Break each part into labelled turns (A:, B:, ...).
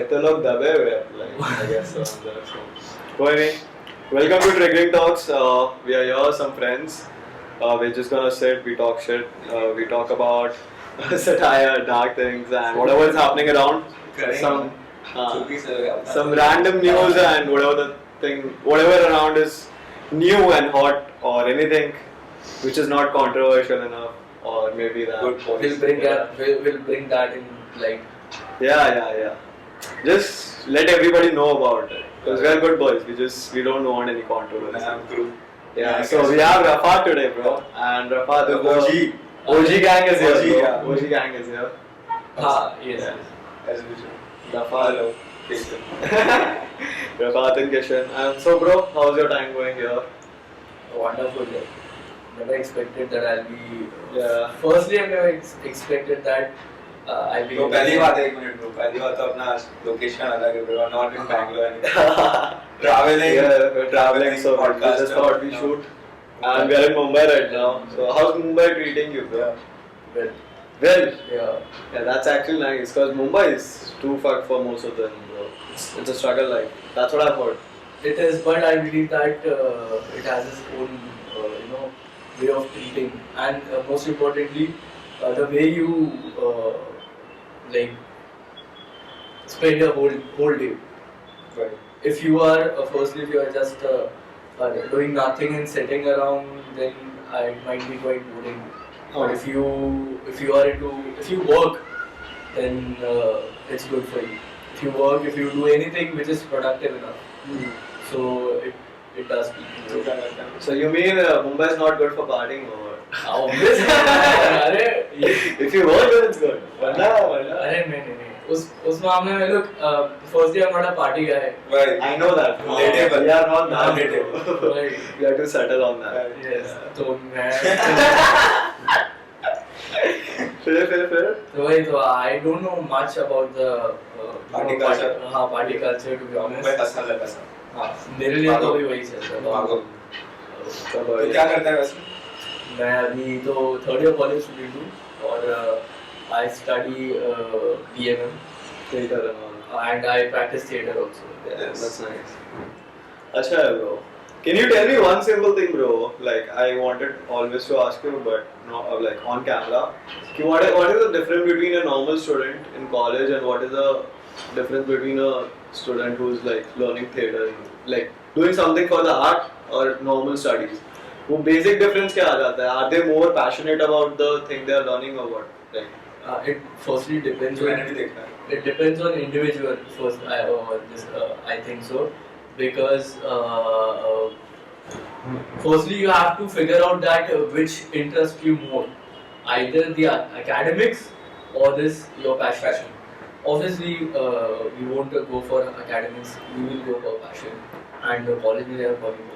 A: इतने लोग दबे हुए हैं, like I guess so. कोई नहीं. Welcome to Triggering Talks. We are here, some friends. We're just gonna sit, we talk shit, we talk about satire, dark things, and whatever is happening around. Some random news and whatever around is new and hot, or anything which is not controversial enough, or maybe that.
B: Good point. We'll bring that in light.
A: Yeah. Just let everybody know about it. Because we are good boys. We don't want any controversy. Yeah. So we have Rafa today, bro. And Rafa, the OG gang is here. Bro. OG gang is here.
B: Yes.
A: As usual. Rafa, hello. Rafa and Kishan. And so, bro, how's your time going here?
B: Wonderful. Never expected that I'll be. Firstly, I've never expected that I'll be.
C: तो पहली बात है, एक minute bro, पहली बात तो अपना location अलग है bro, not in Bangalore. Traveling,
A: so we just thought we shoot. And we are in Mumbai right now. So how's Mumbai treating you, bro? Well? Yeah, that's actually nice, because Mumbai is too fucked for most of them, bro. It's a struggle life. That's what I've heard.
B: It is, but I believe that it has its own, way of treating, and most importantly, the way you spend your whole day.
C: Right.
B: If you are firstly, if you are just doing nothing and sitting around, then it might be quite boring. But if you work, then it's good for you. If you work, if you do anything which is productive enough, so it does keep you.
A: So you mean Mumbai is not good for partying, or?
B: Obviously.
A: If you work, then it's good.
B: नहीं. उस मामले में look, firstly I'm not a party guy.
C: Right.
A: I know that.
C: Relatable.
A: We are not that.
C: Relatable.
B: Right.
A: We have to settle on that.
B: Yes. तो मैं.
A: Fair.
B: So I don't know much about the
C: party culture.
B: Party culture, to be honest.
C: Mumbai पसंद है पसंद.
B: हाँ, मेरे लिए तो भी वही चल रहा है.
C: तो क्या करता है वैसे?
B: मैं अभी तो थर्ड ईयर कॉलेज स्टूडेंट हूँ और I study DMM,
A: Theater
B: and I practice theater also.
A: Yes, that's nice. Acha, bro. Can you tell me one simple thing, bro? Like I wanted always to ask you, but not like on camera. What is the difference between a normal student in college and what is the difference between a student who's like learning theater, like doing something for the art or normal studies? वो basic difference क्या आ जाता है? Are they more passionate about the thing they are learning or what? Like
B: it firstly depends on. It depends on individual. First, I think so, because firstly you have to figure out that which interests you more, either the academics or your passion. Obviously, we won't go for academics. We will go for passion, and the college will have both.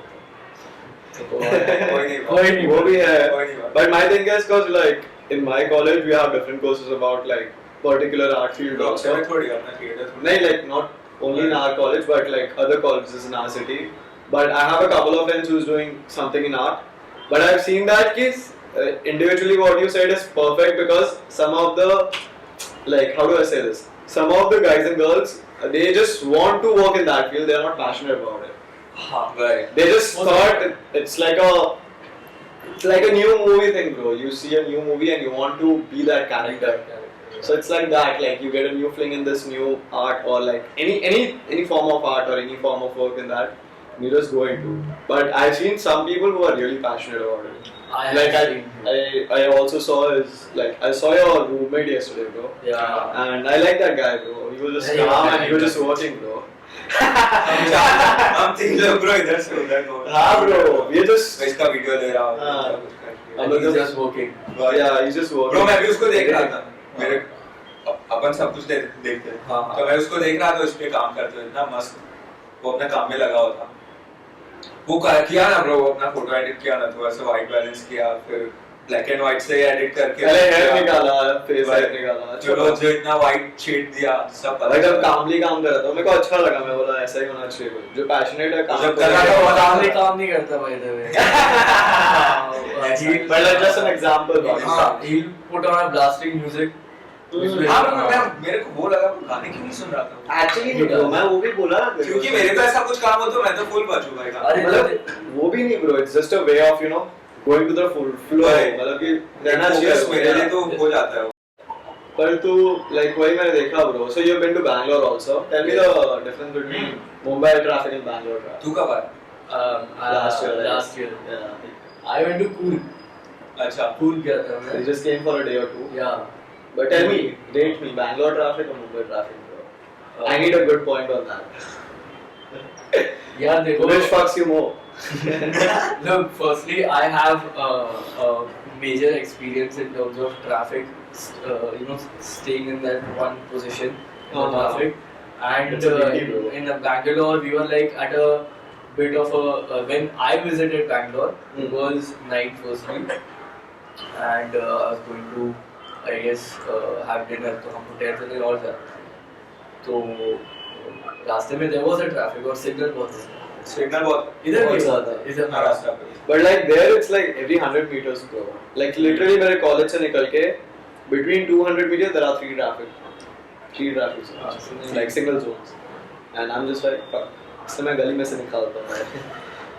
A: वो भी है. But my thing is, cause like in my college we have different courses about like particular art field also. नहीं, like not only in our college but like other colleges in our city. But I have a couple of friends who's doing something in art. But I've seen that case individually what you said is perfect, because some of the, like, how do I say this? Some of the guys and girls, they just want to work in that field. They are not passionate about it.
C: Right.
A: They just thought it's like a new movie thing, bro. You see a new movie and you want to be that character. So it's like that, like you get a new fling in this new art, or like any form of art or any form of work in that, you just go into. But I've seen some people who are really passionate about it. I also saw I saw your roommate yesterday, bro.
B: Yeah.
A: And I like that guy, bro. He was just calm and he was just working, bro.
C: I'm thinking, bro, इधर से उधर को.
A: हाँ, bro. ये just.
C: मैं इसका video ले रहा हूँ.
B: He's just working.
A: Yeah, he's just working.
C: Bro, मैं भी उसको देख रहा था. मेरे अपन सब कुछ देखते हैं. तो मैं उसको देख रहा था, उस पे काम करते हुए, इतना मस्त. वो अपने काम में लगा हुआ था. वो किया ना ब्रो, वो अपना फोटो एडिट किया ना, तो ऐसे व्हाइट बैलेंस किया, फिर ब्लैक एंड व्हाइट से एडिट करके
A: पहले हेयर निकाला, फेस हेयर निकाला,
C: चलो जो इतना व्हाइट शेड दिया सब पता.
A: जब कामली काम कर रहा था, मेरे को अच्छा लगा. मैं बोला ऐसा ही होना चाहिए, जो पैशनेट है काम
C: कर रहा था. वो
B: कामली काम नहीं करता भाई देवे.
A: But like just an example.
B: He'll put on a blasting music
C: हाँ मेरे को वो लगा वो गाने क्यों नहीं सुन रहा था
A: एक्चुअली मैं वो भी बोला ना
C: क्योंकि मेरे को ऐसा कुछ काम हो तो मैं तो फुल बचूंगा
A: मतलब वो भी नहीं bro, it's just a way of going to the full flow, मतलब कि रहना चाहिए
C: मेरे लिए तो हो जाता है।
A: पर तू लाइक वही मैंने देखा bro, so you have been to Bangalore also, tell me the difference between Mumbai traffic and Bangalore traffic.
C: तू कब आया?
B: last year I went to Coorg.
C: अच्छा
B: Coorg गया था मैं।
A: You just came for a day or two?
B: Yeah.
A: But tell me, rate me, Bangalore traffic or Mumbai traffic, bro? I need a good point on that.
B: Yeah, देखो
A: which fucks you more?
B: Look, firstly, I have a major experience in terms of traffic, staying in that one position in the traffic. And in Bangalore, we were like at a bit of a when I visited Bangalore, it was night firstly, and I was going to, I guess, have dinner. तो हम hotel से और जाते तो रास्ते में there was a traffic और signal बहुत इधर भी हुआ था इधर
C: रास्ता पे।
A: But like there it's like every 100 meters bro, like literally मेरे कॉलेज से निकल के between 200 meters there are three traffic zones, like single zones, and I'm just like fuck, इससे मैं गली में से निकालता हूँ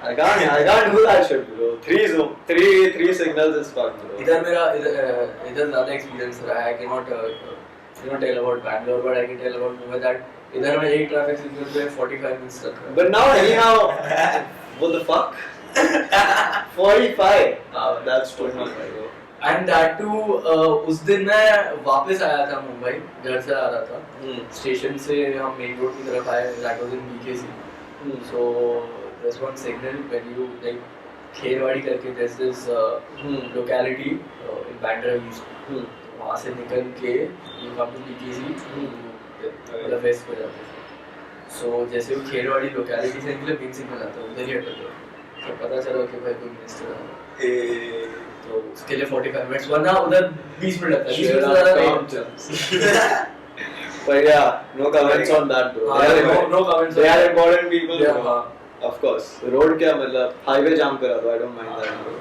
A: I can't do that shit bro. Three signals is fuck bro.
B: इधर मेरा इधर ज़्यादा experience रहा है। I cannot tell about Bangalore, but I can tell about Mumbai that इधर में एक traffic signal पे 45 minutes तक है।
A: But now anyhow, what the fuck? 45. That's too much bro.
B: And that too, उस दिन मैं वापस आया था मुंबई, घर से आ रहा था। स्टेशन से हम मेन रोड की तरफ आए, that was in BKC. So there's one signal when you like Kherwadi करके there's this locality in Bandra East. वहाँ से निकल के you come to BKC, मतलब वेस्ट को जाते हैं। So जैसे वो खेरवाड़ी locality से निकले मेन सिग्नल आता है, उधर ही अटक गए। तो पता चला कि भाई कोई मिनिस्टर आ रहा है। तो उसके लिए 45 मिनट्स वरना उधर 20 मिनट लगता है। 20 मिनट ज़्यादा
A: But yeah, no comments on that bro.
B: No comments.
A: They are important people
B: yeah,
A: bro. Of course. Road क्या मतलब highway jam करा दो, I don't mind that bro.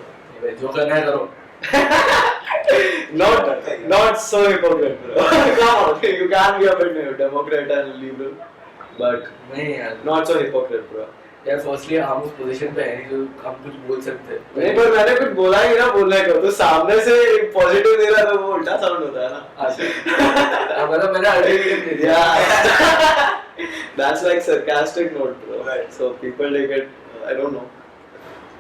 B: जो करना है करो।
A: Not so hypocrite bro. Come on, you can be a bit Democrat and liberal, but
B: नहीं यार,
A: not so hypocrite bro.
B: यार फर्स्टली हम उस पोजीशन पे है नहीं जो हम कुछ बोल सकते हैं।
A: नहीं पर मैंने कुछ बोला ही ना, बोलने को तो सामने से पॉजिटिव दे रहा तो वो उल्टा साउंड होता है ना।
B: अच्छा मतलब मैंने अल्टीमेटम दे दिया।
A: That's like sarcastic note bro. Right. So people take it, I don't know.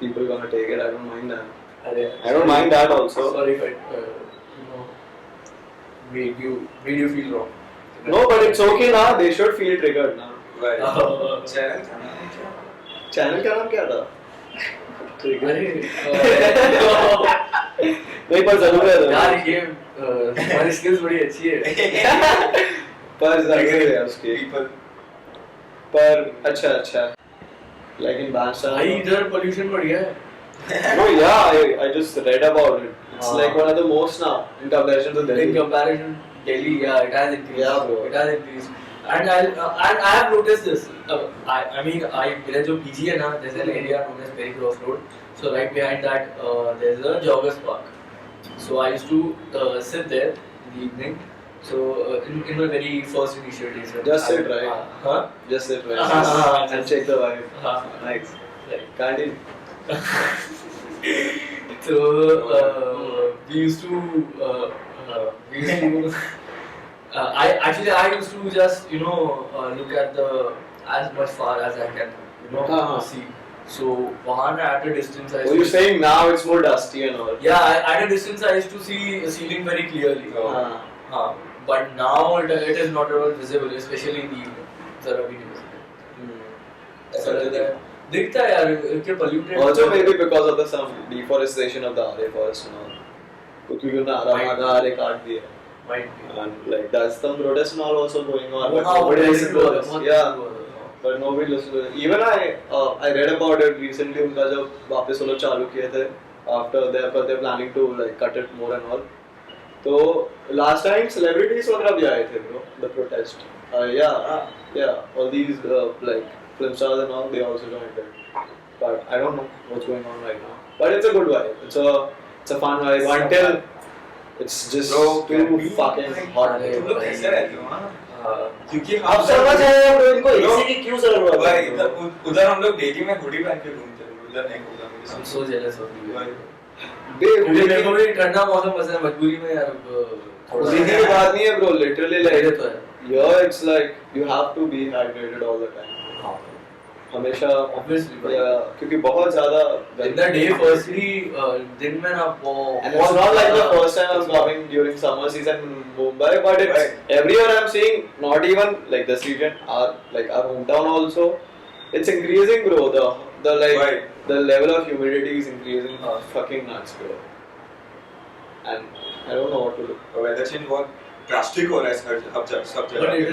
A: People gonna take it, I don't mind that. I don't mind that also.
B: Sorry if I made you feel wrong.
A: No, but it's okay ना, they should feel triggered ना।
C: Right.
A: Channel का नाम क्या था? नहीं पर जरूर है
B: यार ये हमारी स्किल्स बड़ी अच्छी है।
A: पर जरूर है उसके पर अच्छा लेकिन बादशाह
B: भाई इधर पोल्यूशन बढ़ गया है।
A: No, yeah, I just read about it. It's like one of the most now in comparison to Delhi.
B: In comparison to Delhi, yeah, it has increased.
A: Yeah, bro.
B: It has increased. And I have noticed this. I mean, मेरा जो PG है ना, there's an area known as Perry Cross Road. So right behind that, there's a joggers park. So I used to sit there in the evening. So in my very first initial days.
A: Just sit right.
B: Huh?
A: Just sit right. And check the vibe. Nice.
B: Right.
A: Continue.
B: So we used to I used to just look at the as much far as I can see. So behind at a distance I used
A: you're saying now it's more dusty and all.
B: Yeah, at a distance I used to see the ceiling very clearly. But now it is not at all visible, especially in the evening. Zara bhi nahi visible. ऐसा लगता है दिखता है यार कि polluted.
A: Also maybe because of the some deforestation of the RA forest and all. क्योंकि उन्होंने RA काट दिया.
B: Might be.
A: And like there's some protests and all also going on. But
B: nobody
A: listens to this. Yeah.
B: But
A: nobody listens to it. Even I read about it recently. उनका जब वापस वो लोग चालू किए थे after they're planning to like cut it more and all. तो last time celebrities वगैरह भी आए थे bro the protest. All these like film stars and all they also joined it. But I don't know what's going on right now. But it's a good vibe. It's a fun vibe It's just
C: Bro,
A: too fucking hot.
C: तुम लोग कैसे रहते हो क्योंकि
D: अब समझ आया bro इनको एसी की क्यों जरूरत है
C: भाई उधर हम लोग डेली में हुडी पहन के घूमते हैं उधर नहीं घूमता
B: I'm so jealous of you.
A: क्योंकि
B: मेरे को भी ठंडा मौसम पसंद है मजबूरी में यार
A: सीधी की बात नहीं है bro, literally like
B: तो है
A: here it's like you have to be hydrated all the time. हमेशा
B: obviously
A: yeah, क्योंकि बहुत ज़्यादा
B: in the day firstly दिन में ना
A: and it's not like the first time I'm coming during summer season in Mumbai, but it's every year I'm seeing not even like this region, our hometown also, it's increasing bro, the like the level of humidity is increasing fucking nuts bro, and I don't know what to do.
C: weather change बहुत drastic हो रहा है सब जगह
B: but it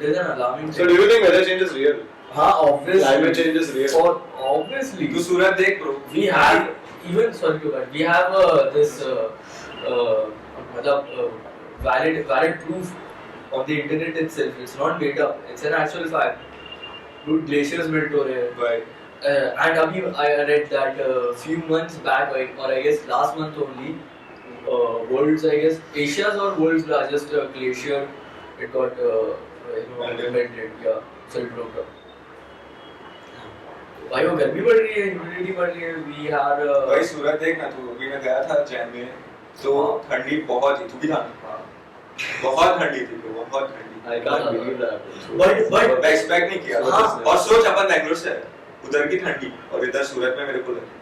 B: is an alarming
A: So do you think weather change is real?
B: हाँ obviously
A: Climate change is real.
B: or obviously
C: तू सूरत देख bro
B: we have even sorry to that we have this मतलब valid proof of the internet itself. It's not made up, it's an actual fact. Dude, glaciers melt हो रहे हैं and abhi I read that few months back or I guess last month only world's I guess Asia's or world's largest glacier it got melted so it broke up. भाई वो गर्मी बढ़ रही है humidity बढ़ रही है we are
C: भाई सूरत देख ना तू अभी मैं गया था जैन में तो ठंडी बहुत थी तू भी था बहुत ठंडी थी बहुत ठंडी
A: I can't believe that.
B: but
C: मैं एक्सपेक्ट नहीं किया और सोच अपन बेंगलोर से उधर की ठंडी और इधर सूरत में मेरे को लगी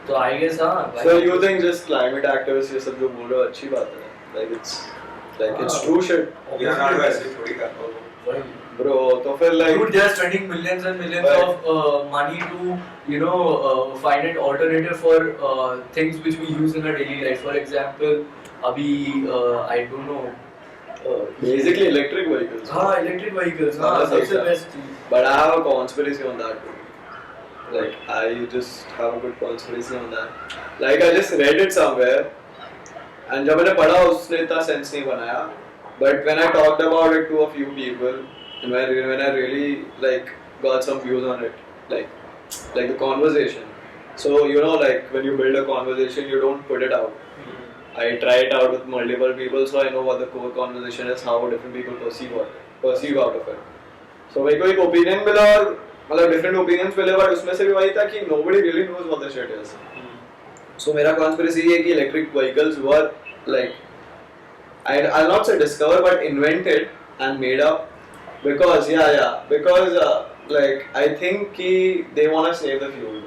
B: तो I guess हाँ
A: So you think just climate activists ये सब जो बोल रहे हो अच्छी बात है? Like it's true shit.
C: यार ना वैसे थोड़ी कर
A: Bro, तो फिर like
B: dude they are spending millions and millions of money to find an alternative for things which we use in our daily life. For example abhi I don't know
A: basically electric vehicles.
B: हाँ electric vehicles हाँ सबसे best चीज.
A: But I have a conspiracy on that too. Like I just have a good conspiracy on that. Like I just read it somewhere, and जब मैंने पढ़ा उसने इतना sense नहीं बनाया. But when I talked about it to a few people, and when I really like got some views on it, like the conversation. So like when you build a conversation, you don't put it out. I try it out with multiple people, so I know what the core conversation is, how different people perceive out of it. So मेरे को एक opinion मिला और मतलब different opinions मिले, but उसमें से भी वही था कि nobody really knows what the shit is. So मेरा conspiracy ये है कि electric vehicles were like I'll not say discovered but invented and made up because like I think कि they want to save the fuel.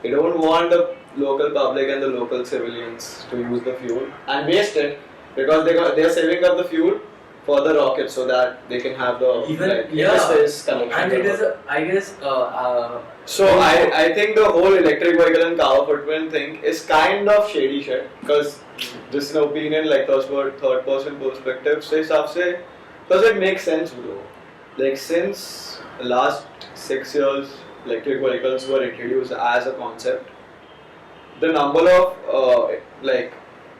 A: They don't want the local public and the local civilians to use the fuel and waste it because they are saving up the fuel for the rocket so that they can have the space connection.
B: And it is I guess
A: so I think the whole electric vehicle and carbon footprint thing is kind of shady shit because just an opinion like third person perspective से हिसाब से does it make sense bro? Like since the last 6 years electric vehicles were introduced as a concept, the number of like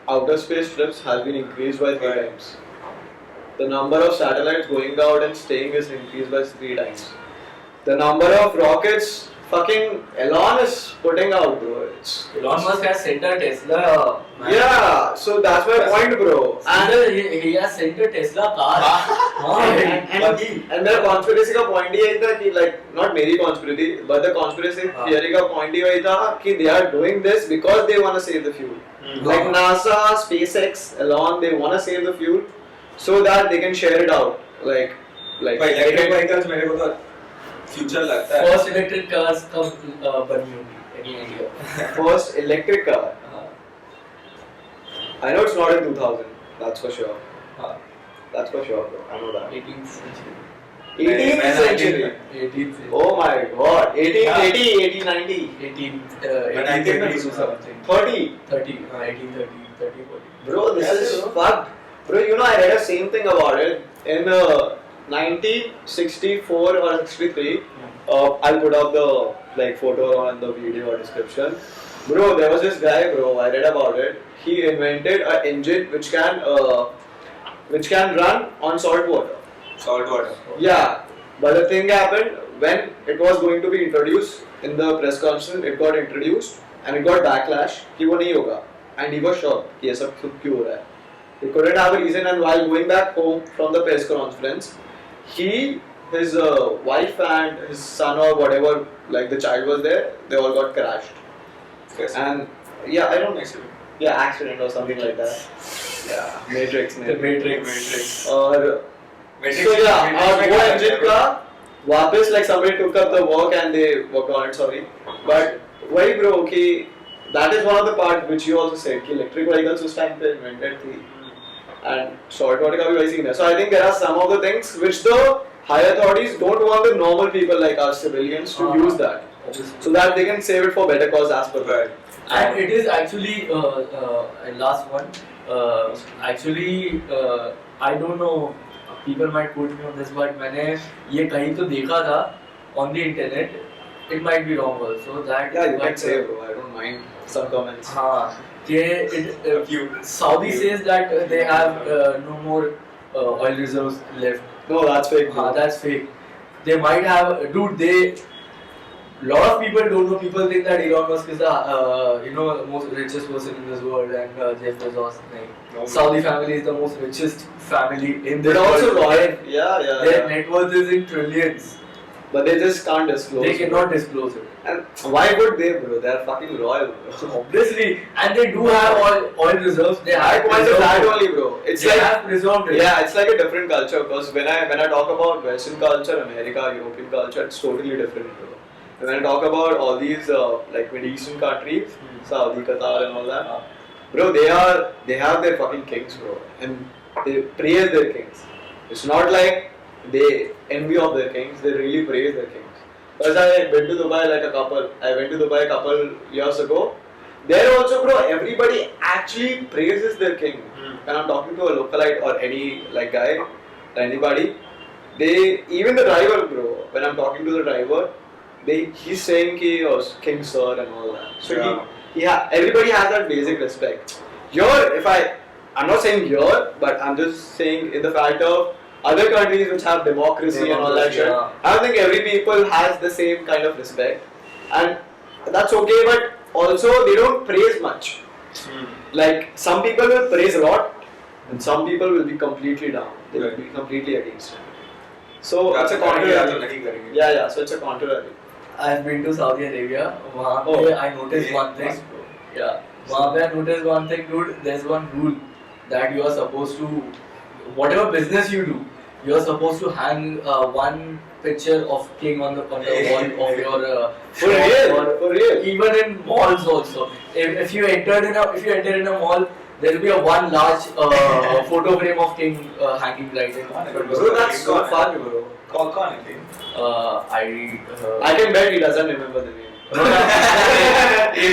A: outer space trips has been increased by 3 times. The number of satellites going out and staying is increased by 3 times. The number of rockets fucking Elon is putting out, bro.
B: Elon Musk has sent a Tesla.
A: Yeah, so that's my point, bro.
B: And he has sent a Tesla car.
A: and मेरा conspiracy का point ही यही था कि like not मेरी conspiracy but the conspiracy theory का point ही वही था कि they are doing this because they want to save the fuel. Like NASA, SpaceX, Elon, they want to save the fuel so that they can share it out. Like
C: electric vehicles मेरे को तो future लगता है.
B: First electric cars कब बनी होगी? Any idea?
A: First electric car. I know it's not in 2000. That's for sure. That's for sure, bro. I know that.
B: 18th century.
A: 18th century.
B: 18th century.
A: Oh my god. 1880, 1890.
B: 1830 something.
A: 30.
B: 1830, 40.
A: Bro, this is fucked. Bro, I read the same thing about it in 1964 or 63. I'll put up the photo on the video or description. Bro, there was this guy, bro. I read about it. He invented an engine which can run on salt water.
C: Salt water.
A: Yeah, but the thing happened when it was going to be introduced in the press conference. It got introduced and it got backlash. कि वो नहीं होगा. and he was shocked कि ये सब क्यों हो रहा है. He couldn't have a reason, and while going back home from the press conference, his wife and his son or whatever, like the child was there, they all got crashed.
C: Yes.
A: And yeah, I don't know.
C: Accident.
A: Yeah, accident or something like that. Yeah, Matrix.
B: The Matrix.
A: और
C: Matrix.
A: so yeah, और वो engine का वापस like somebody took up the work and they worked on it. Sorry, but वही bro कि that is one of the part which you also said कि electric vehicles उस time पे invented थी. And short water का भी वही scene है. So I think there are some of the things which the higher authorities don't want the normal people like us civilians to use that, so that they can save it for better cause as per that.
B: And it is actually last one. I don't know. People might quote me on this, but मैंने ये कहीं तो देखा था on the internet. It might be wrong also. That
A: Yeah, you can say bro. I don't mind some comments.
B: हाँ, Saudi says that they have no more oil reserves left.
A: No, that's fake. Bro.
B: That's fake. They might have, dude. Lot of people don't know. People think that Elon Musk is the most richest person in this world, and Jeff Bezos.
C: No,
B: Saudi family is the most richest family in this
A: They're also
B: world.
A: royal. Yeah.
B: Their net worth is in trillions.
A: But they just can't disclose.
B: They cannot disclose it.
A: And why would they, bro? They're fucking royal, bro.
B: Obviously, and they do have oil reserves. They
A: My
B: have
A: point is
B: preserved
A: that
B: it.
A: only, bro. It's
B: They
A: like
B: have preserved it.
A: yeah, it's like a different culture. Because when I talk about Western culture, America, European culture, it's totally different, bro. And when I talk about all these like Middle Eastern countries, Saudi, Qatar, and all that, bro, they have their fucking kings, bro, and they praise their kings. It's not like they envy of their kings; they really praise their kings. Because I went to Dubai a couple years ago. There also, bro, everybody actually praises their king. When I'm talking to a localite or any like guy, or anybody, even the driver, bro. When I'm talking to the driver, he's saying ki, oh, king sir and all that. So everybody has that basic respect. I'm not saying here, but I'm just saying in the fact of other countries which have democracy and all that shit.
B: Yeah.
A: I don't think every people has the same kind of respect, and that's okay. But also they don't praise much. Like some people will praise a lot, and some people will be completely down. They will be completely against it. So it's a contrary. Yeah. So it's a contrary.
B: I've been to Saudi Arabia. वहाँ
A: Oh.
B: पे I noticed one thing. Yeah. वहाँ पे I noticed one thing, dude. There's one rule that you are supposed to, whatever business you do, you are supposed to hang one picture of king on the wall of your
A: For real.
B: Even in malls also. If you enter in a mall, there will be one large photo frame of king hanging right in front of
A: Bro, that's so fun, bro.
C: Khan, I think.
A: I can bet he doesn't remember the name.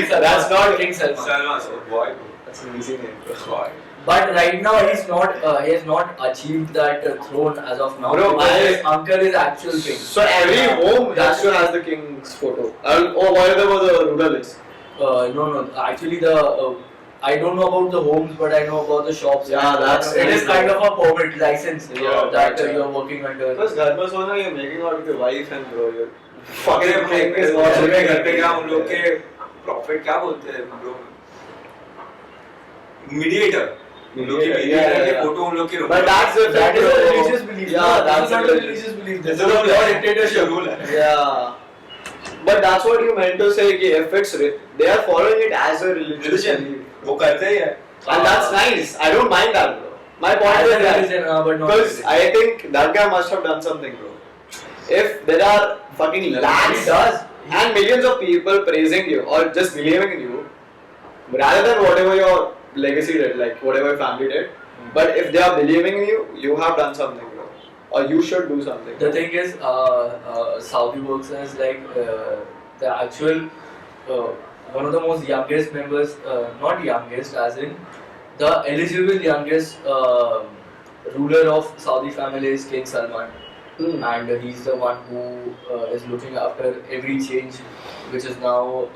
B: That's not King Salman.
C: Salman, boy.
A: That's an easy name.
C: Boy.
B: But right now he has not achieved that throne as of now.
A: Bro,
B: his uncle is actual king.
A: So every home has to have the king's photo. Or whatever the ruler is.
B: No. Actually, I don't know about the homes, but I know about the shops.
A: Yeah, that's
B: it is
A: nice.
B: kind of a permit license
A: Yeah,
B: that
A: yeah.
B: you're working under.
A: Because Dharma Sona, you're making out with your wife and bro, you're
C: अरे
A: fucking
C: भाई
A: king is not
C: घर पे क्या हम लोग के profit क्या बोलते हैं हम लोग मीडिएटर हम लोग के मीडिएटर के फोटो हम लोग के
A: But that's the
B: That is a religious belief.
A: Yeah,
B: No,
A: that's
B: not
A: a
B: a religious belief. This is
A: It's a
B: a
A: rule.
B: pure dictatorship.
C: rule है
A: Yeah. But that's what you meant to say, कि if it's they are following it as a religious
C: Religion.
A: belief.
C: वो करते ही है
A: And that's nice. I don't mind that, bro. My point
B: As
A: is
B: a
A: that.
B: religion, but not
A: Because
B: religion.
A: I think that guy must have done something, bro. If there are fucking
B: He
A: lakhs
B: does.
A: and millions of people praising you or just believing in you, rather than whatever your legacy did, like whatever your family did, but if they are believing in you, you have done something, bro. Or you should do something.
B: The thing is, Saudi works as like the actual one of the most youngest members, not youngest, as in the eligible youngest ruler of Saudi family is King Salman, and he's the one who is looking after every change which is now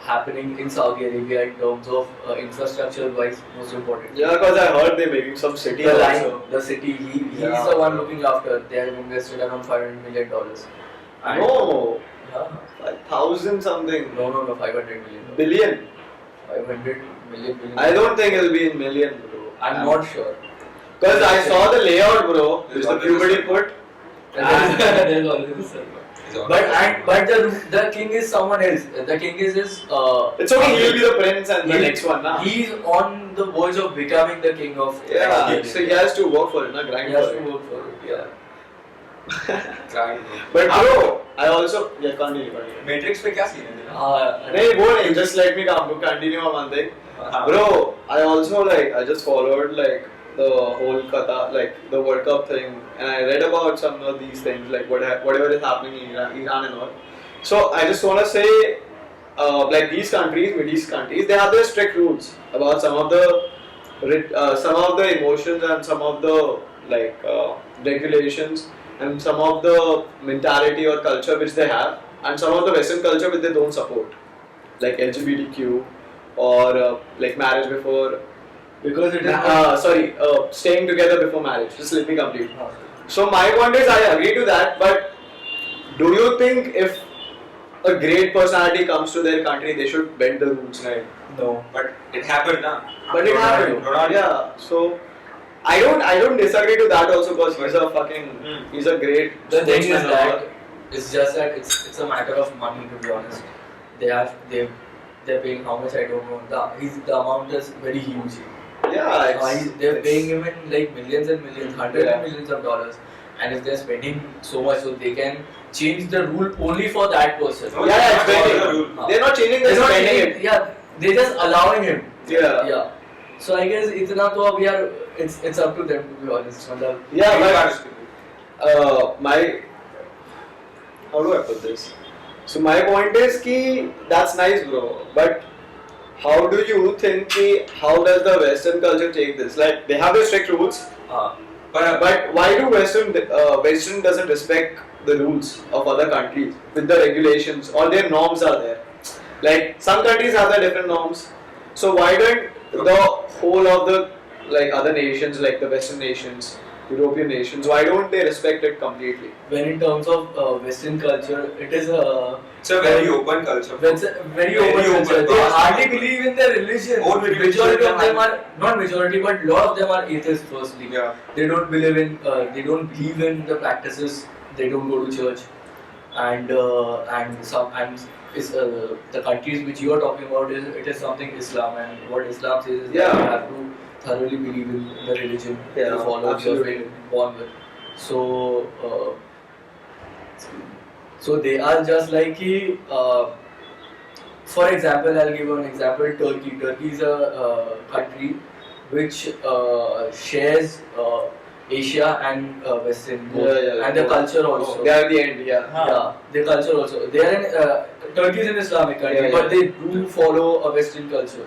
B: happening in Saudi Arabia in terms of infrastructure wise, most important.
A: Yeah, because I heard they're making some city
B: The
A: also.
B: line, the city, he's
A: Yeah.
B: the one looking after. They have invested around $500 million. And
A: No,
B: yeah.
A: 1,000 something
B: No, $500 million.
A: billion.
B: 500 million.
A: I don't think it'll be in million, bro.
B: I'm not sure.
A: Because I saw the layout, bro. Which the puberty put.
B: There's always a server. But the king is someone else. The king is his.
A: It's okay. He'll be the prince and the next one, na.
B: He's on the verge of becoming the king of.
A: Yeah. So he has to work for it, na. Grind
B: He has
A: for
B: to
A: it.
B: work for it. Yeah.
A: But bro, I also continue.
C: Matrix पे क्या scene है?
A: नहीं वो नहीं. Just let me continue on one thing. Bro, I also I just followed the whole Qatar, the World Cup thing, and I read about some of these things, whatever is happening in Iran and all. So I just wanna say, these countries, Middle East countries, they have their strict rules about some of the emotions and some of the regulations and some of the mentality or culture which they have, and some of the Western culture which they don't support, like LGBTQ or marriage before.
B: Because it is
A: staying together before marriage. Just let me complete. So my point is, I agree to that. But do you think if a great personality comes to their country, they should bend the rules, right?
B: No.
C: But it happened, na.
A: But it happened. Yeah. So I don't disagree to that also, because he's a great.
B: The thing is
A: sportsman.
B: that it's just that it's a matter of money, to be honest. They're paying how much, I don't know. The amount is very huge.
A: Yeah,
B: they're paying him in millions and millions, hundreds of millions of dollars, and if they're spending so much, so they can change the rule only for that person.
A: Yeah, they're not changing the spending.
B: Yeah, they're just allowing him.
A: Yeah.
B: So I guess it's up to them, to be honest.
A: Yeah, but how do I put this? So my point is that's nice, bro, but how do you think how does the Western culture take this? They have their strict rules, but why do Western doesn't respect the rules of other countries with the regulations, or their norms are there? Some countries have their different norms, so why don't the whole of the other nations, like the Western nations, European nations, why don't they respect it completely?
B: When in terms of Western culture, it's
C: a very open culture.
B: It's a very open culture. They hardly believe in their religion. Majority of them are, not majority, but lot of them are atheists. Firstly, they don't believe in the practices. They don't go to church, and the countries which you are talking about it is something Islam, and what Islam says is that you have to thoroughly believe in the religion you follow, you have been born with. So they are just for example, I'll give you an example. Turkey is a country which shares Asia and Western, and the culture also.
A: They are at the end,
B: the culture also. They are in Turkey is an Islamic country, but they do follow a Western culture.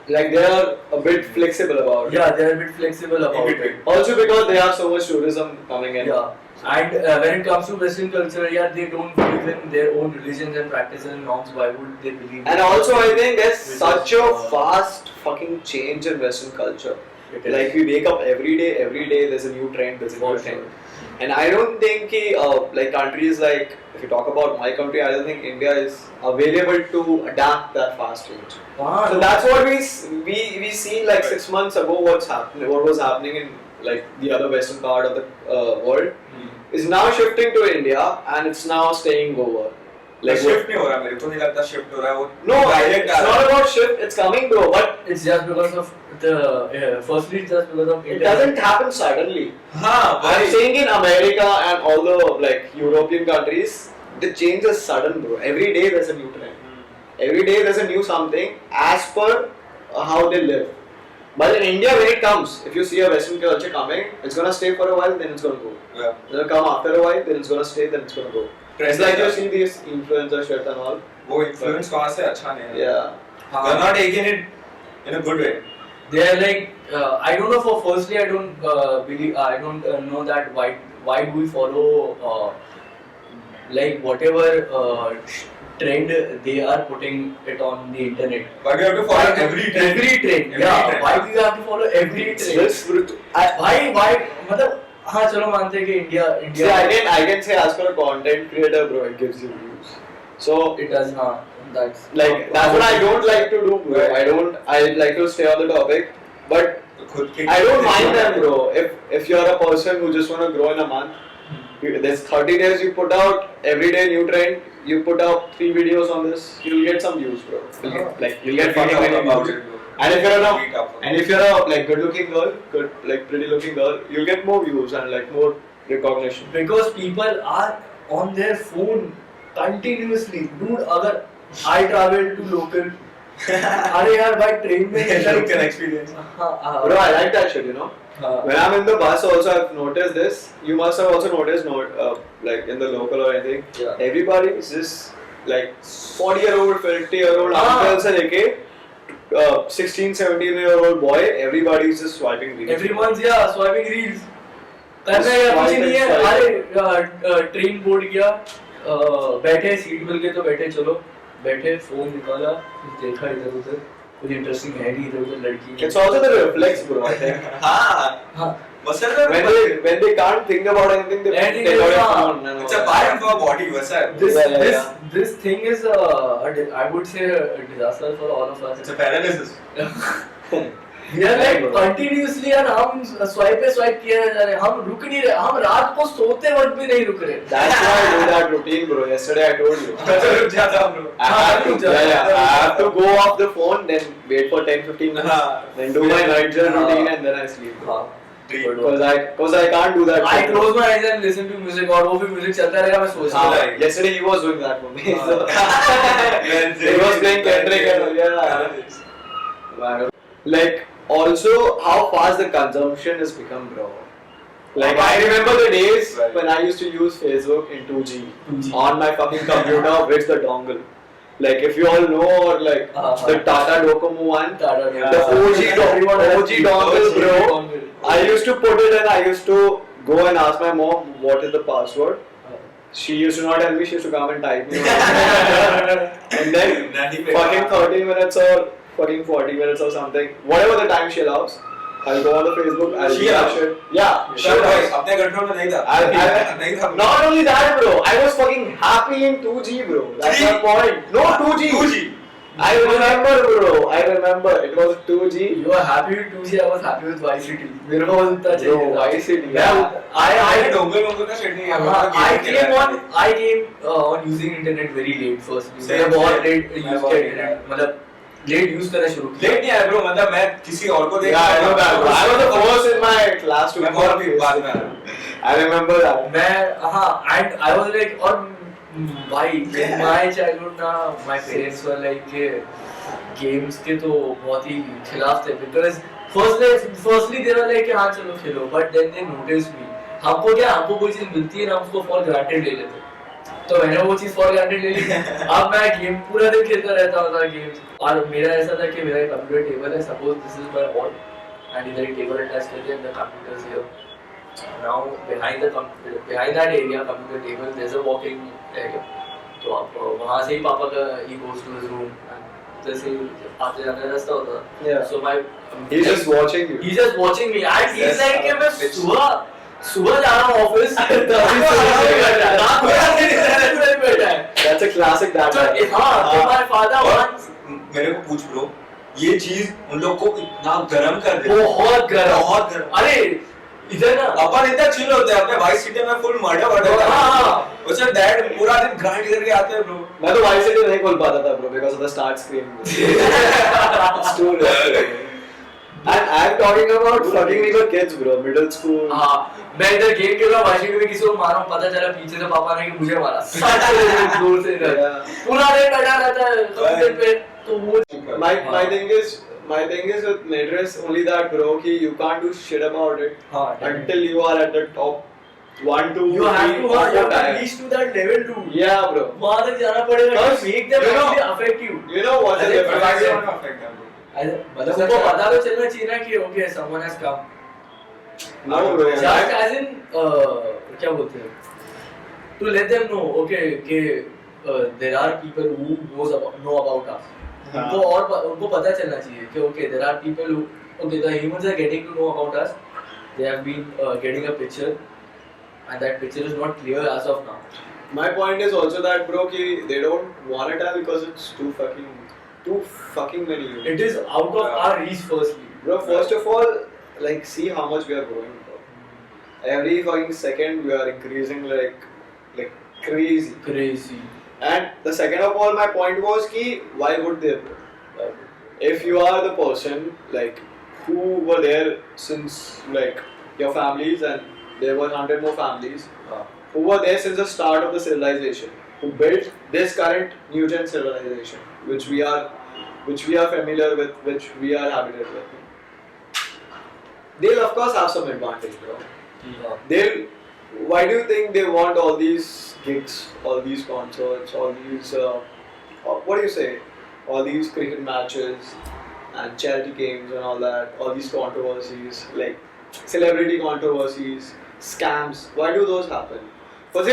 A: They are a bit flexible about it.
B: Yeah, they are a bit flexible about it.
A: Also because they have so much tourism coming in.
B: Yeah, and when it comes to Western culture, they don't believe in their own religions and practices and norms. Why would they believe?
A: And also, I think there's such a fast fucking change in Western culture. We wake up every day there's a new trend, there's a new thing. And I don't think countries if you talk about my country, I don't think India is available to adapt that fast change. So that's what we seen 6 months ago. What was happening in the other western part of the world is now shifting to India, and it's now staying over.
C: Shift नहीं हो रहा, मेरे को नहीं लगता shift हो रहा है वो.
A: No, it's not about shift. It's coming, bro. But
B: it's just because of firstly, it's just because of
A: it doesn't happen suddenly.
C: I'm
A: saying in America and all the European countries, the change is sudden, bro. Every day there's a new trend. Every day there's a new something as per how they live. But in India, when it comes, if you see a Western culture coming, it's gonna stay for a while, then it's gonna go.
C: Yeah.
A: It'll come after a while, then it's gonna stay, then it's gonna go. It's you see these influencer shit and all.
C: वो influence कहाँ से अच्छा नहीं है.
A: Yeah.
C: They're not taking it in a good way.
B: They are I don't know. Firstly, I don't believe. I don't know that why do we follow whatever trend they are putting it on the internet.
C: But you have to follow every trend.
B: Every trend. Why do you have to follow every trend? Why? मतलब हाँ चलो मानते हैं कि India.
A: See, I can say as for a content creator, bro, it gives you views. So
B: it does. That's
A: that's what I don't like to do, bro. I like to stay on the topic, but I don't mind them, bro. If you're a person who just want to grow in a month, there's 30 days you put out, every day new trend, you put out 3 videos on this, you'll get some views, bro. You'll get many views. And if you're a like good looking girl, pretty looking girl, you'll get more views and like more recognition.
B: Because people are on their phone continuously. Dude, अगर I travel to local, अरे यार भाई train में
C: local experience.
A: Bro, I like that shit, you know. When I'm in the bus also, I've noticed this. You must have also noticed, like in the local or anything.
B: Yeah.
A: Everybody is just like 40-year-old, 50-year-old uncles and like 16, 17-year-old boy. Everybody is just swiping reels.
B: Everyone's swiping reels. करना या कुछ नहीं है. अरे train board किया, बैठे seat मिल गए तो बैठे, चलो बैठे, फोन निकाला, देखा इधर उधर, कुछ इंटरेस्टिंग है नहीं इधर उधर लड़की.
A: It's also the reflex, bro. I think.
C: हाँ.
A: When they can't think about anything, they take out your phone.
C: It's a part of our body,
B: This thing is I would say a disaster for all of us.
C: It's a paralysis.
B: We are like continuously and हम swipe किया जा रहे हैं, हम रुक नहीं रहे, हम रात को सोते वक्त भी नहीं रुक रहे.
A: That's why I do that routine, bro. Yesterday I told you.
C: रुक जाता हूँ, bro.
A: I have to go off the phone, then wait for 10-15 minutes, then do my night journal routine and then I sleep. Because I can't do that.
B: I close my eyes and listen to music और वो भी music चलता रहेगा, मैं सोचता हूँ.
A: Yesterday he was doing that for me. He was playing Kendrick and like also how fast the consumption has become, bro. Like I remember the days when I used to use Facebook in 2G on my fucking computer with the dongle. Like if you all know, or like the Tata Docomo one, the OG dongle, bro. I used to put it and I used to go and ask my mom what is the password. She used to not tell me, she used to come and type me. And then fucking 30 minutes or fucking 40 minutes or something, whatever the time she allows, I'll go on the Facebook, I'll do that shit. Yeah, she allows.
C: अपने control में नहीं था.
A: Not only that, bro, I was fucking happy in 2G, bro. That's my point. No, 2G. I remember, it was 2G.
B: You were happy with 2G, I was happy with Vice City. मेरे को उतना चाहिए.
A: Vice City. Yeah.
C: I
B: came on using internet very late first. मैं बहुत late use किया internet, मतलब late use करना शुरू किया.
C: Late नहीं आया bro, मतलब मैं किसी और को देखा.
A: Yeah, I know that, bro. I was the first in my class to.
C: मैं बहुत भी बाद में आया.
A: I remember that.
B: And I was like, और भाई in my childhood ना, my parents were like games के तो बहुत ही खिलाफ थे, because firstly they were like हाँ चलो खेलो, but then they noticed me. हमको कोई चीज मिलती है ना, उसको for granted ले लेते. तो मैंने वो चीज for granted ले ली. अब मैं गेम पूरा दिन खेलता रहता था गेम्स. और मेरा ऐसा था कि मेरा कंप्यूटर टेबल है, suppose this is my wall and इधर एक टेबल अटैच करके and the computer is here. Now behind that area computer table there's a walking area. तो आप वहाँ से ही पापा का he goes to his room and जैसे आते जाने का रास्ता होता था.
A: Yeah.
B: So
A: he's just watching you.
B: He's just watching me and he's like कि मैं सुबह जा रहा हूँ office.
A: That's a classic that.
B: हाँ, my father once.
C: मेरे को पूछ ब्रो, ये चीज उन लोग को इतना गरम कर देती है.
B: बहुत गरम. अरे इधर ना
C: अपन इतना चिल होते हैं, अपने वाइस सिटी में फुल मर्डर करते हैं. हाँ. उससे डैड पूरा दिन ग्राइंड करके आते हैं ब्रो.
A: मैं तो वाइस सिटी नहीं खोल पाता था bro because of the start screen. It's too rough. And I'm talking about fucking we were kids bro, middle school.
B: हाँ, मैं इधर गेम खेल रहा हूँ, वाइस सिटी में किसी को मारा हूँ, पता चला पीछे से पापा ने कि मुझे मारा. दूर से इधर पूरा दिन बैठा रहता है कंप्यूटर पे. तो वो my thing is with Madras only that bro कि you can't do shit about it until you are at the top 1, 2, 3, you have to reach to that level too.
A: Yeah bro.
B: वहाँ तक जाना पड़ेगा to make them actually affect you.
A: You know what is the difference?
B: मतलब उनको पता तो चलना चाहिए ना कि okay someone has come.
A: No bro.
B: Just as in क्या बोलते हैं? To let them know okay कि there are people who know about us. उनको पता चलना चाहिए कि okay there are people who okay the humans are getting to know about us. They have been getting a picture and that picture is not clear as of now.
A: my point is also that bro, ki they don't want to tell because it's too fucking many units.
B: It is out of our reach firstly.
A: Bro, first of all, like see how much we are growing, bro. Every fucking second we are increasing like crazy.
B: Crazy.
A: And the second of all, my point was ki why would they, bro? If you are the person like who were there since like your families and there were 100 more families who were there since the start of the civilization, who built this current new gen civilization, which we are familiar with, which we are habited with. They'll of course have some advantage, bro. Why do you think they want all these gigs, all these concerts, all these what do you say? All these cricket matches and charity games and all that, all these controversies, like celebrity controversies, scams. Why do those happen? Because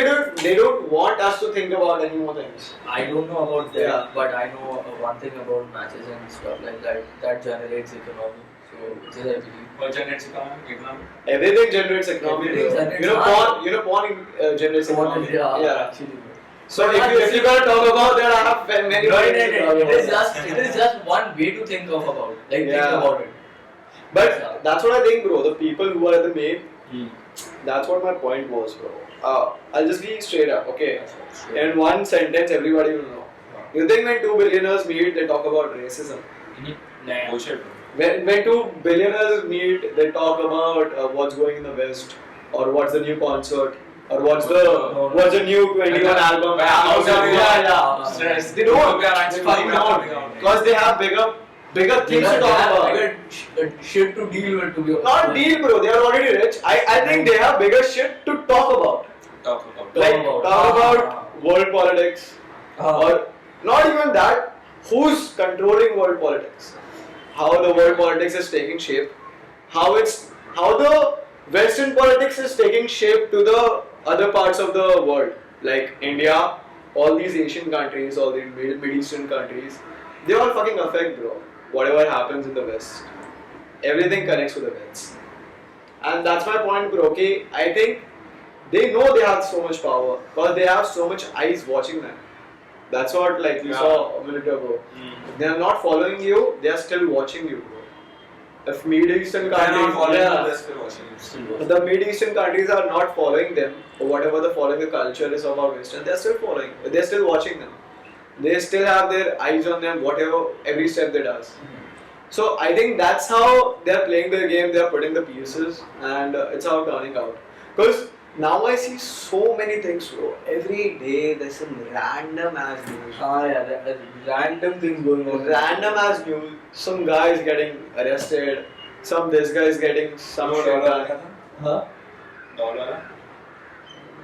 A: they don't want us to think about any more things.
B: I don't know about that, but I know one thing about matches and stuff like that. That generates economy. So this I believe.
C: What generates economy?
A: Everything generates economy.
B: Everything
A: Porn generates economy.
B: Yeah, actually.
A: So if you're gonna talk about that, I have many.
B: It is just one way to think about. Think about it.
A: But that's what I think, bro. The people who are at the main, that's what my point was, bro. I'll just be straight up, okay? In one sentence, everybody will know. You think when two billionaires meet, they talk about racism?
B: Nah.
C: Bullshit.
A: When two billionaires meet, they talk about what's going in the West, or what's the new concert, or what's the new 21 album. They don't. Because they have bigger things to talk about.
B: Bigger shit to deal with, to be honest.
A: Not deal, bro. They are already rich. I think they have bigger shit to talk about. Talk about world politics, or not even that. Who's controlling world politics? How the world politics is taking shape? How the Western politics is taking shape to the other parts of the world, like India, all these Asian countries, all the Middle Eastern countries. They all fucking affect, bro. Whatever happens in the West, everything connects to the West, and that's my point, bro. Okay, I think they know they have so much power because they have so much eyes watching them. That's what you saw a minute ago. They are not following you; they are still watching you, bro. If Middle Eastern countries, the Middle Eastern countries are not following them, or whatever the culture is about Western, they are still following. They are still watching them. They still have their eyes on them, every step they does. So I think that's how they are playing their game. They are putting the pieces, and it's how turning out. Because now I see so many things, bro. Every day there's some random ass news.
B: Random things going on.
A: Random ass news. Some guy is getting arrested. This guy is getting some shit done.
C: Dollar.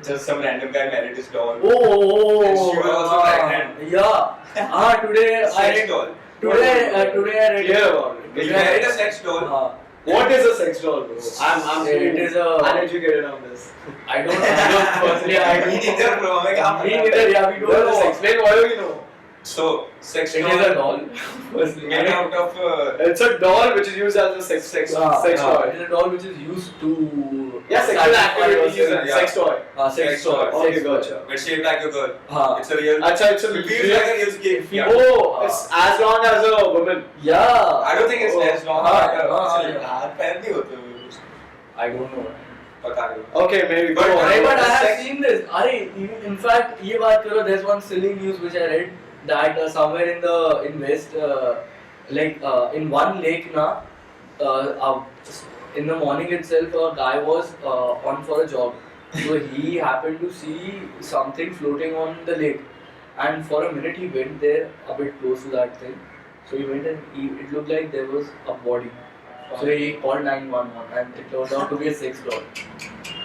C: Just some random guy married his doll.
B: Oh.
C: And she was also pregnant.
B: Yeah. Today
C: sex doll.
B: Today I read.
A: Hear about it.
C: You married a sex doll.
A: What is a sex doll, bro? I'm
B: it is
A: uneducated on this.
B: I don't know. Personally, I don't know.
C: Me neither, bro.
B: Me neither. Yeah, we don't know.
A: Explain what do we know.
C: So, sex doll.
B: It is a doll.
C: Made out of.
A: It's a doll which is used as a sex toy.
B: It is a doll which is used to.
A: Sexual activities. Sex toy.
B: Sex toy.
A: Okay, gotcha.
C: But shaped like a girl. It's a real.
A: It feels
C: like a real skin.
A: Oh, it's as long as a woman.
B: Yeah.
C: I don't think it's as long as
B: I don't know.
A: Okay, maybe.
B: But I have seen this. In fact, there's one silly news which I read that somewhere in West, in one lake in the morning itself, a guy was on for a jog. So he happened to see something floating on the lake, and for a minute he went there a bit close to that thing. So he went and it looked like there was a body. So he called 911 and it turned out to be a sex doll.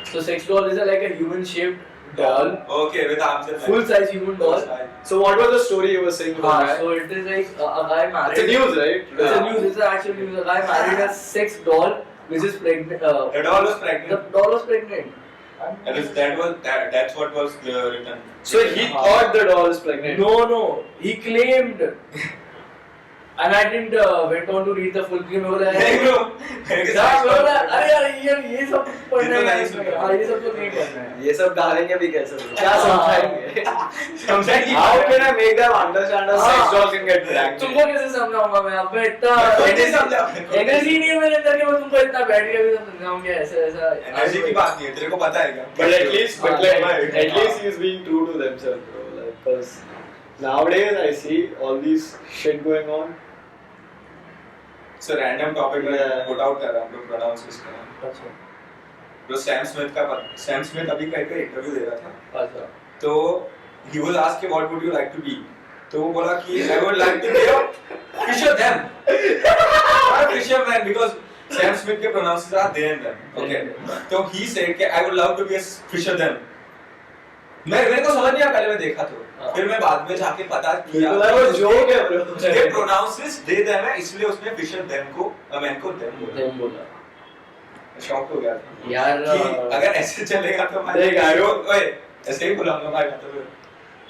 B: So sex doll is like a human shaped doll.
C: Okay, with arms and legs.
B: Full size human doll.
A: So what was the story you were saying about
B: so it is like a guy married.
A: It's a news, right?
B: It's a news. It's an actual news. A guy married a sex doll which is pregnant.
C: The doll was pregnant.
B: The doll was pregnant.
C: That's what was written.
A: So he thought the doll was pregnant.
B: No. He claimed. And I didn't went on to read the full thing.
C: नहीं bro, मेरे के साथ
B: अरे यार ये सब पढ़ना है, हाँ ये सब तो नहीं पढ़ना है.
A: ये सब डालेंगे भी कैसे? क्या समझाएंगे?
C: समझाएंगे.
A: How can I make them understand a sex doll can get pranked?
B: तुमको कैसे समझाऊंगा मैं? अब मैं इतना एनर्जी नहीं है मेरे अंदर कि मैं तुमको इतना बैठ के भी समझाऊंगा ऐसा ऐसा.
C: एनर्जी की बात नहीं है, तेरे को पता है क्या?
A: But at least he's being true to themselves, bro. Like, cause nowadays I see all these shit going on.
C: So random topic में put out कर रहा हूँ, लोग pronounce इसका.
B: अच्छा.
C: जो सैम स्मिथ अभी कहीं पे इंटरव्यू दे रहा था.
B: अच्छा.
C: तो he was asked what would you like to be? तो वो बोला कि I would like to be a fisherman. Not fisherman because Sam Smith के pronounces are they and them. Okay. तो he said कि I would love to be a fisherman. मेरे को समझ नहीं आया पहले मैं देखा तो. फिर मैं बाद में जाके पता किया
A: वो जोक है ब्रो.
C: ये प्रोनाउंसेस दे देम है इसलिए उसने फिशर देम को मैन को देम बोला. शॉक हो गया था
B: यार
C: कि अगर ऐसे चलेगा तो मैं
A: देख आयो
C: ओए ऐसे ही बोलूंगा भाई मतलब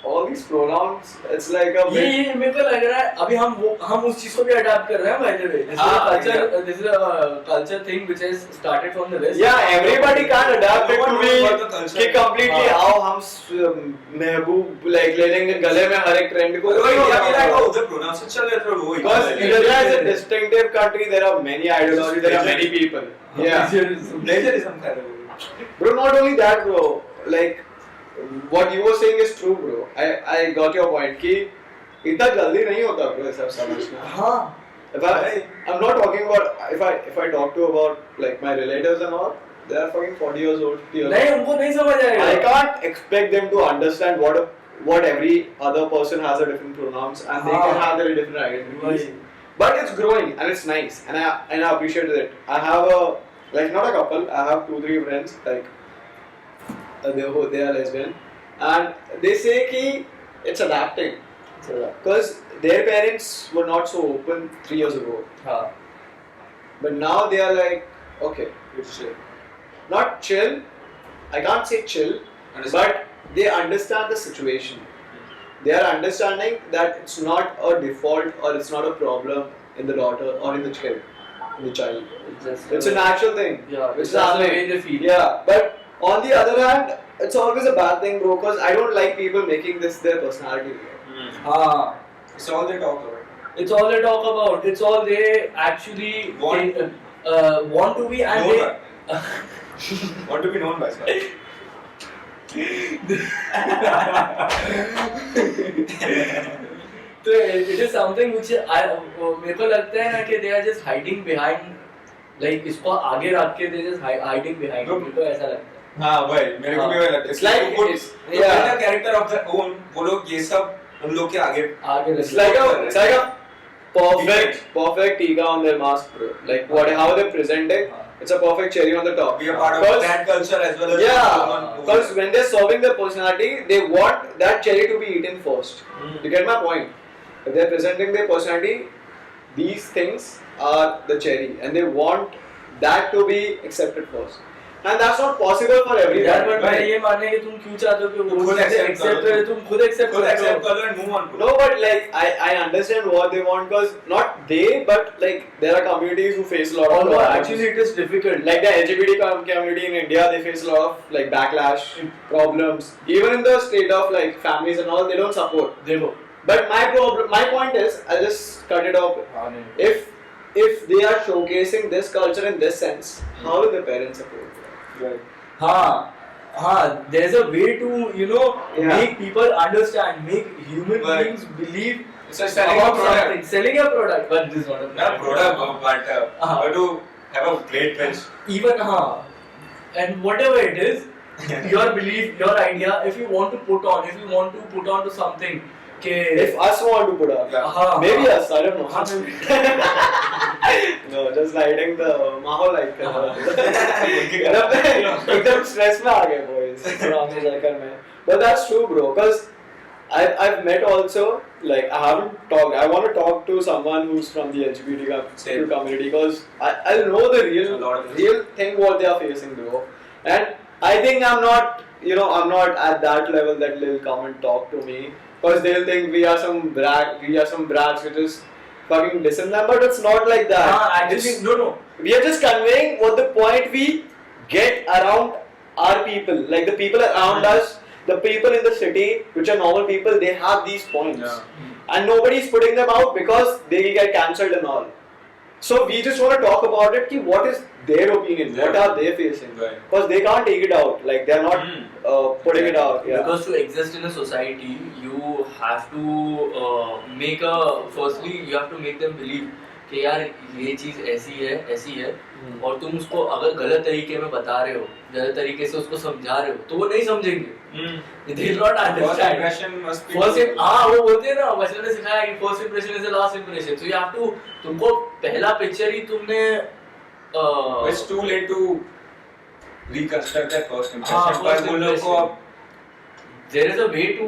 A: all these pronouns it's like a
B: ये मेरे को लग रहा है अभी हम उस चीज को भी अडॉप्ट कर रहे हैं by the way. This is a culture thing which has started from the west.
A: Yeah, everybody can't adapt it to be कि completely how हम महबूब like ले लेंगे गले में हर एक ट्रेंड को.
C: उधर प्रोनाउंसिएशन चल रहे थे वो
A: because India is a distinctive country, there are many ideologies, there are many people. Yeah,
C: plagiarism कर रहे हो
A: bro. Not only that bro, like what you were saying is true bro. I got your point कि इतना जल्दी नहीं होता bro ये सब समझना.
B: हाँ.
A: I'm not talking about if I talk to about like my relatives and all, they are fucking 40 years old, 50 years old.
B: नहीं उनको नहीं समझ आएगा.
A: I can't expect them to understand what every other person has a different pronouns and they can have their different identities. But it's growing and it's nice and I appreciate it. I have not a couple. I have 2-3 friends like they are lesbian and they say कि it's adapting because their parents were not so open 3 years ago.
B: हाँ.
A: But now they are like okay,
C: it's chill.
A: Not chill. I can't say chill, but they understand the situation. They are understanding that it's not a default or it's not a problem in the daughter or in the child. It's a natural thing.
B: Yeah,
A: which
B: it's
A: is
B: just the
A: happening.
B: way they feel.
A: Yeah, but on the other hand, it's always a bad thing, bro. Because I don't like people making this their personality.
B: हाँ.
C: It's all they talk about.
B: It's all they talk about. It's all they actually want to be and
C: known
B: they
C: want to be known by something.
B: तो it is something which मेरे को लगता है ना कि they are just hiding behind like इसको आगे रख के they just hiding behind. मेरे को ऐसा लगता है.
C: हाँ भाई मेरे को भी वही लगता है.
A: It's like
C: the character of their own. वो लोग ये सब उन लोग के आगे
A: It's like a perfect ega on their mask, bro. Like how they present it. It's a perfect cherry on the top.
C: Be a part of that culture as well as
A: because when they're serving their personality, they want that cherry to be eaten first. You get my point? If they're presenting their personality, these things are the cherry, and they want that to be accepted first. And that's not possible for everyone.
B: यार but मैं ये मानने कि तुम क्यों चाहते हो कि वो खुद accept करे, तुम खुद accept
C: करो and move on.
A: No, but like I understand what they want because not they, but like there are communities who face a lot of problems.
B: Actually, it is difficult.
A: Like the LGBT community in India, they face a lot of like backlash, problems. Even in the state of like families and all, they don't support.
B: They don't.
A: But my point is, I just cut it off. If they are showcasing this culture in this sense, how will the parents support?
B: Right. There's a way to make people understand, make human beings believe.
C: It's like selling a product,
B: but this is not a
C: product. But to have a great pitch.
B: Even and whatever it is, your belief, your idea. If you want to put on to something.
A: If us want to put on, maybe us, I don't know. No, just lighting the mahal like. एकदम stress में आ गए boys. पुराने चक्कर में. But that's true, bro. Because I've met also like I haven't talked. I want to talk to someone who's from the LGBT community because I know the real thing what they are facing, bro. And I think I'm not at that level that they'll come and talk to me. Because they'll think we are some brats who just fucking dissing them, but it's not like that.
B: Actually, no.
A: We are just conveying what the point we get around our people, like the people around us, the people in the city, which are normal people, they have these points, and nobody is putting them out because they will get cancelled and all. So we just want to talk about it. Ki what is their opinion? What are they facing? Because they can't take it out. Like they are not putting it out. Yeah.
B: Because to exist in a society, you have to make a. Firstly, you have to make them believe कि यार ये चीज ऐसी है और तुम उसको अगर गलत तरीके में बता रहे हो, गलत तरीके से उसको समझा रहे हो, तो वो नहीं समझेंगे. They will not understand. वो बोलते हैं ना, बचपन में सिखाया कि first impression is the last impression. So you have to, तुमको पहला पिक्चर ही तुमने
C: it's too late to reconstruct that first impression. पर उन लोगों को
B: there is a way to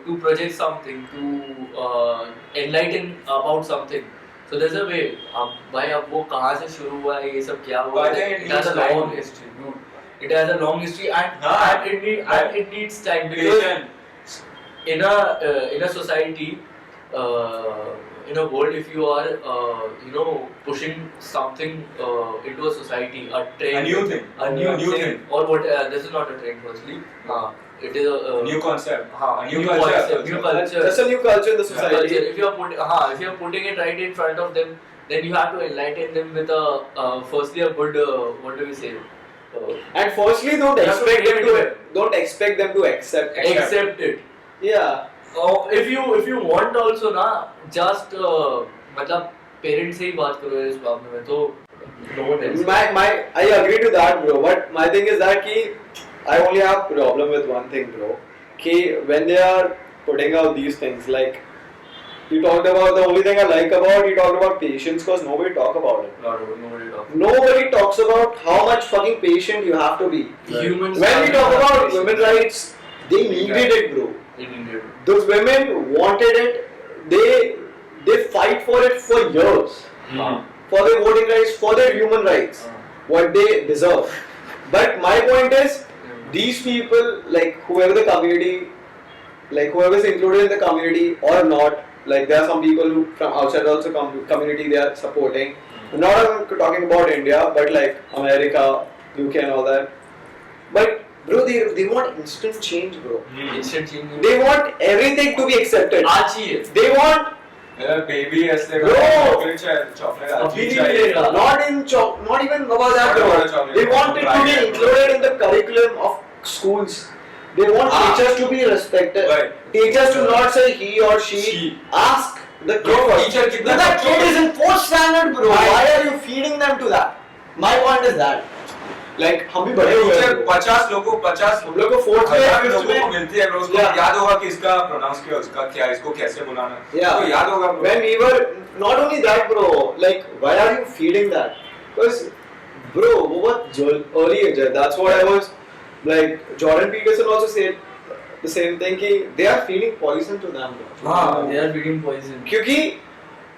B: to project something, to enlighten about something. So there's a way. भाई अब वो कहाँ से शुरू हुआ है, ये सब क्या हुआ है? It has a long history, dude. It has a long history and it needs time because in a society, in a world, if you are pushing something into a society, a trend, a new thing, or what? This is not a trend, firstly. It is a
C: new concept.
B: New culture.
A: That's a new culture in the society.
B: If you are putting it right in front of them, then you have to enlighten them with firstly a good what do we say?
A: And firstly, don't expect them to accept
B: it.
A: Yeah.
B: If you want also ना, just मतलब parents से ही बात करो इस मामले में, तो no one else.
A: I agree to that, bro. But my thing is that I only have problem with one thing, bro. When they are putting out these things, like you talked about, the only thing I like about you talked about patience, because nobody talk about it. Nobody talks about how much fucking patient you have to be.
B: Humans.
A: When we talk about women's rights, they needed it, bro. Those women wanted it. They fight for it for years. For their voting rights, for their human rights, what they deserve. But my point is, these people, like whoever the community, like whoever is included in the community or not, like there are some people who from outside also community they are supporting. Not talking about India, but like America, UK and all that. But bro, they want instant change, bro.
B: Instant change.
A: They want everything to be accepted. They want
C: baby as they
A: bro,
C: chocolate.
A: Not even about that, bro. They want it to be included in the curriculum of schools. They want teachers to be respected. Teachers to not say he or she. Ask the kid. That kid is in 4th standard, bro. Why are you feeding them to that? My point is that. Like हम भी बड़े हो गए
C: 50 लोगों हम लोग को
A: 4th में
C: लोगों को मिलती है, उसको याद होगा कि इसका प्रोनाउंस क्या, उसका क्या, इसको कैसे बुलाना, तो याद होगा.
A: When we were not only that, bro, like why are you feeding that? Because bro, what early age, that's what I was like. Jordan Peterson also said the same thing कि they are feeding poison to them, bro.
B: They are feeding poison.
A: क्योंकि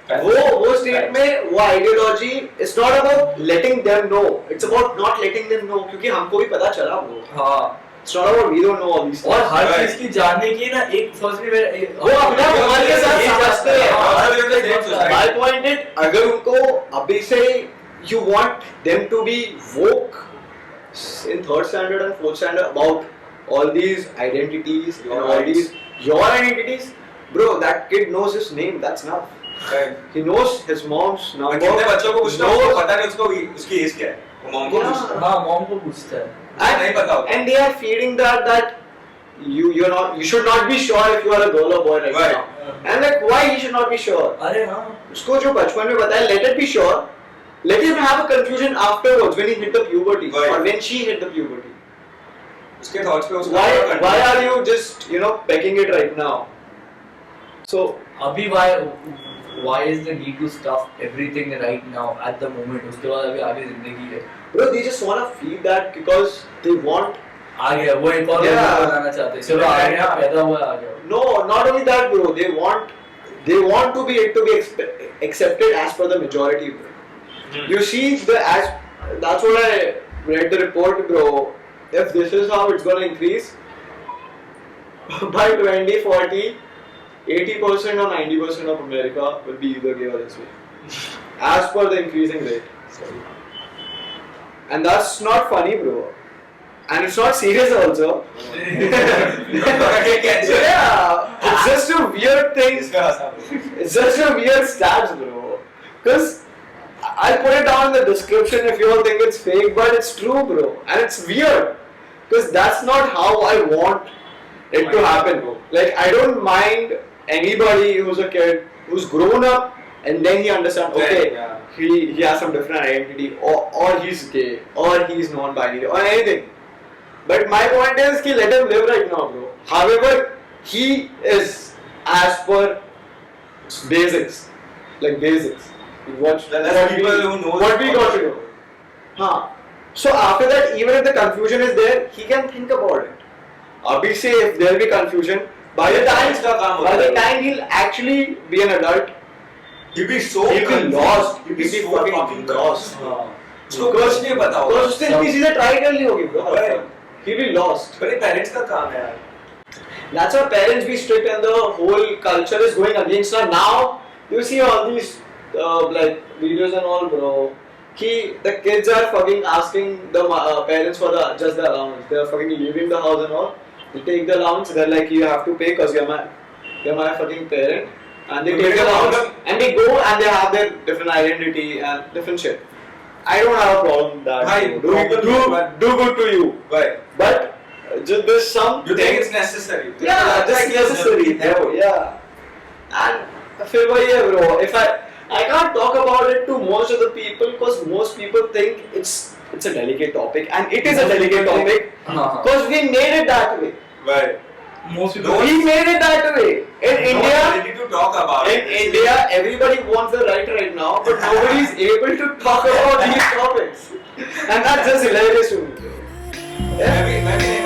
A: वो state में वो ideology it's not about letting them know, it's about not letting them know, क्योंकि हमको भी पता चला bro. It's not about we don't know all this.
B: और हर चीज की जानने की ना एक फर्स्टली
A: वो अपना हमारे के साथ समझते हैं. माय पॉइंट इज अगर उनको अभी से you want them to be woke in 3rd standard and 4th standard about all these identities and all these your identities, bro, that kid knows his name, that's enough. He knows his mom's number.
C: कितने बच्चों को पूछता है, उसको पता नहीं उसको उसकी एज क्या है, वो मॉम को पूछता है.
B: हाँ, मॉम को पूछता है.
C: नहीं पता होता.
A: And they are feeding that you should not be sure if you are a girl or boy right now. And like why he should not be sure?
B: अरे हाँ.
A: उसको जो बचपन में बताया, let it be sure. Let him have a confusion afterwards when he hit the puberty or when she hit the puberty.
C: उसके thoughts पे उसका
A: why are you just pecking it right now? So
B: अभी why is the need to stuff everything right now at the moment? उसके बाद अभी आगे जिंदगी है.
A: Bro, they just wanna feed that because they want.
B: आ गया वो एक और बनाना चाहते हैं. चलो आ गया, पैदा हुआ आ गया.
A: No, not only that, bro. They want to be accepted as per the majority, bro. You see that's what I read the report, bro. If this is how it's gonna increase by 2040, 80% or 90% of America will be either gay or lesbian. As per the increasing rate. And that's not funny, bro. And it's not serious also. Yeah, it's just a weird thing. It's just a weird stats, bro. Because I'll put it down in the description if you all think it's fake, but it's true, bro. And it's weird. Because that's not how I want it to happen, bro. Like, I don't mind anybody who's a kid who's grown up and then he understands, okay, he has some different identity, or he's gay, or he's non-binary, or anything. But my point is, let him live right now, bro. However, he is as per basics, like basics. What we got to do. So after that, even if the confusion is there, he can think about it. Obviously, if there will be confusion, by the time he'll actually be an adult,
C: he'll be
A: lost. He'll be fucking lost.
C: उसको कुछ नहीं पता होगा.
A: तो उससे किसी से try कर ली होगी, bro. He'll be lost.
C: But parents का काम है यार.
A: That's why parents be strict and the whole culture is going against us. Now you see all these like videos and all, bro. The kids are fucking asking the parents for just the allowance. They are fucking leaving the house and all. They take the allowance. They're like, you have to pay because you're my fucking parent. And they take the allowance and they go and they have their different identity and different shit. I don't have a problem with that. Do good to you.
C: Why?
A: But just there's some.
C: You think it's necessary?
A: Yeah, just necessary. Yeah. And फिर वही है, bro. If I can't talk about it to most of the people because most people think it's a delicate topic, and it is a delicate topic because we made it that way.
C: Right.
A: Most people. We made it that way. In India,
C: ready to talk about
A: in India, everybody wants the right now, but nobody is able to talk about these topics, and that's just hilarious to me.
C: मैं भी